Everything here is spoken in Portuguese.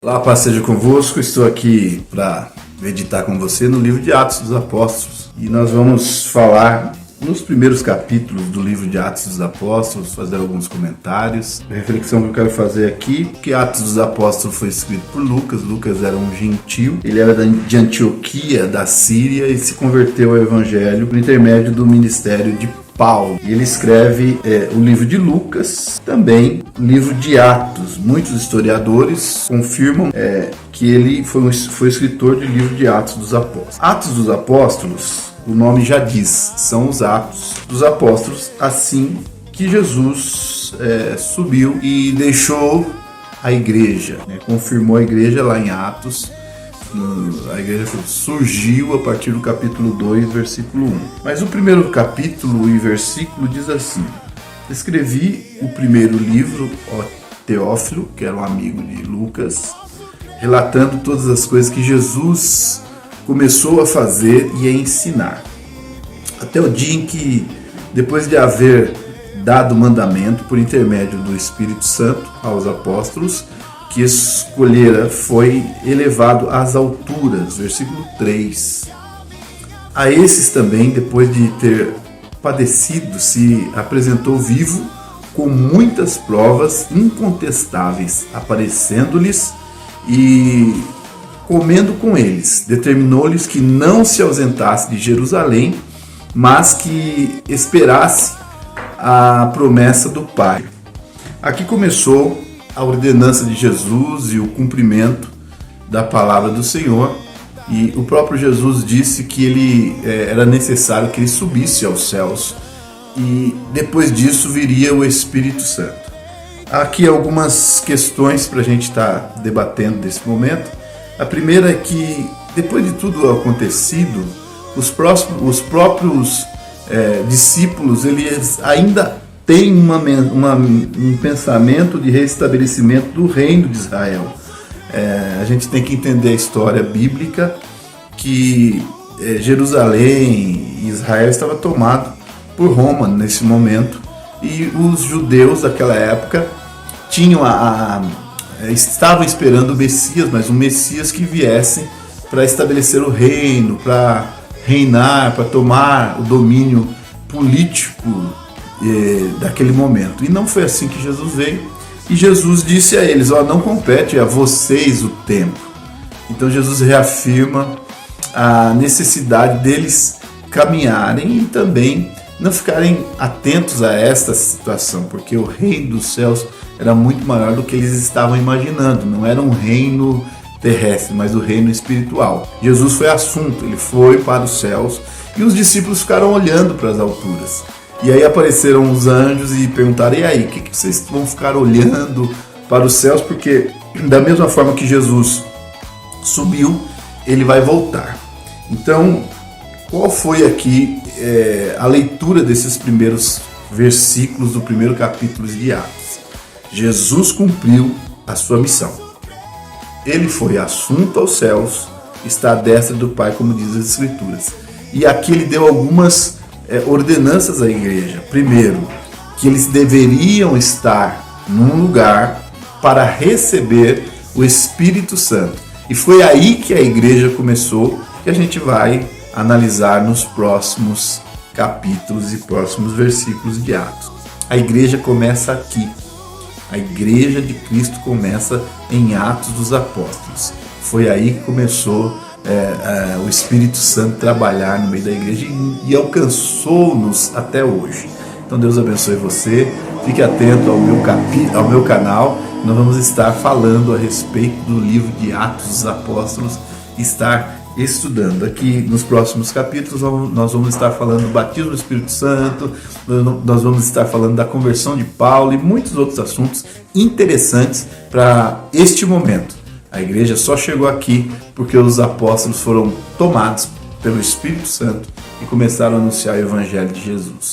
Olá, paz seja convosco. Estou aqui para meditar com você no livro de Atos dos Apóstolos. E nós vamos falar nos primeiros capítulos do livro de Atos dos Apóstolos, fazer alguns comentários. A reflexão que eu quero fazer aqui, que Atos dos Apóstolos foi escrito por Lucas. Lucas era um gentil, ele era de Antioquia, da Síria, e se converteu ao Evangelho por intermédio do ministério de Paulo. E ele escreve o livro de Lucas, também o livro de Atos. Muitos historiadores confirmam que ele foi escritor do livro de Atos dos Apóstolos. Atos dos Apóstolos, o nome já diz, são os Atos dos Apóstolos, assim que Jesus subiu e deixou a igreja, confirmou a igreja lá em Atos. A igreja surgiu a partir do capítulo 2, versículo 1. Mas o primeiro capítulo e versículo diz assim: escrevi o primeiro livro, ó Teófilo, que era um amigo de Lucas, relatando todas as coisas que Jesus começou a fazer e a ensinar, até o dia em que, depois de haver dado mandamento por intermédio do Espírito Santo aos apóstolos, que escolhera, foi elevado às alturas. Versículo 3. A esses também, depois de ter padecido, se apresentou vivo com muitas provas incontestáveis, aparecendo-lhes e comendo com eles. Determinou-lhes que não se ausentasse de Jerusalém, mas que esperasse a promessa do Pai. Aqui começou a ordenança de Jesus e o cumprimento da palavra do Senhor, e o próprio Jesus disse que era necessário que ele subisse aos céus, e depois disso viria o Espírito Santo. Aqui algumas questões para a gente estar debatendo nesse momento. A primeira é que, depois de tudo acontecido, os próprios discípulos, eles ainda tem um pensamento de restabelecimento do reino de Israel. A gente tem que entender a história bíblica, que Jerusalém e Israel estava tomado por Roma nesse momento, e os judeus daquela época estavam esperando o Messias, mas um Messias que viesse para estabelecer o reino, para reinar, para tomar o domínio político daquele momento. E não foi assim que Jesus veio, e Jesus disse a eles: não compete a vocês o tempo. Então Jesus reafirma a necessidade deles caminharem e também não ficarem atentos a esta situação, porque o reino dos céus era muito maior do que eles estavam imaginando. Não era um reino terrestre, mas o reino espiritual. Jesus foi assunto, ele foi para os céus, e os discípulos ficaram olhando para as alturas. E aí apareceram os anjos e perguntaram: e aí, o que vocês vão ficar olhando para os céus? Porque da mesma forma que Jesus subiu, ele vai voltar. Então, qual foi aqui a leitura desses primeiros versículos do primeiro capítulo de Atos? Jesus cumpriu a sua missão. Ele foi assunto aos céus, está à destra do Pai, como diz as Escrituras. E aqui ele deu algumas ordenanças à igreja. Primeiro, que eles deveriam estar num lugar para receber o Espírito Santo. E foi aí que a igreja começou, que a gente vai analisar nos próximos capítulos e próximos versículos de Atos. A igreja começa aqui. A igreja de Cristo começa em Atos dos Apóstolos. Foi aí que começou o Espírito Santo trabalhar no meio da igreja e alcançou-nos até hoje. Então Deus abençoe você, fique atento ao meu canal. Nós vamos estar falando a respeito do livro de Atos dos Apóstolos, estar estudando. Aqui nos próximos capítulos nós vamos estar falando do batismo do Espírito Santo, nós vamos estar falando da conversão de Paulo e muitos outros assuntos interessantes para este momento. A igreja só chegou aqui porque os apóstolos foram tomados pelo Espírito Santo e começaram a anunciar o Evangelho de Jesus.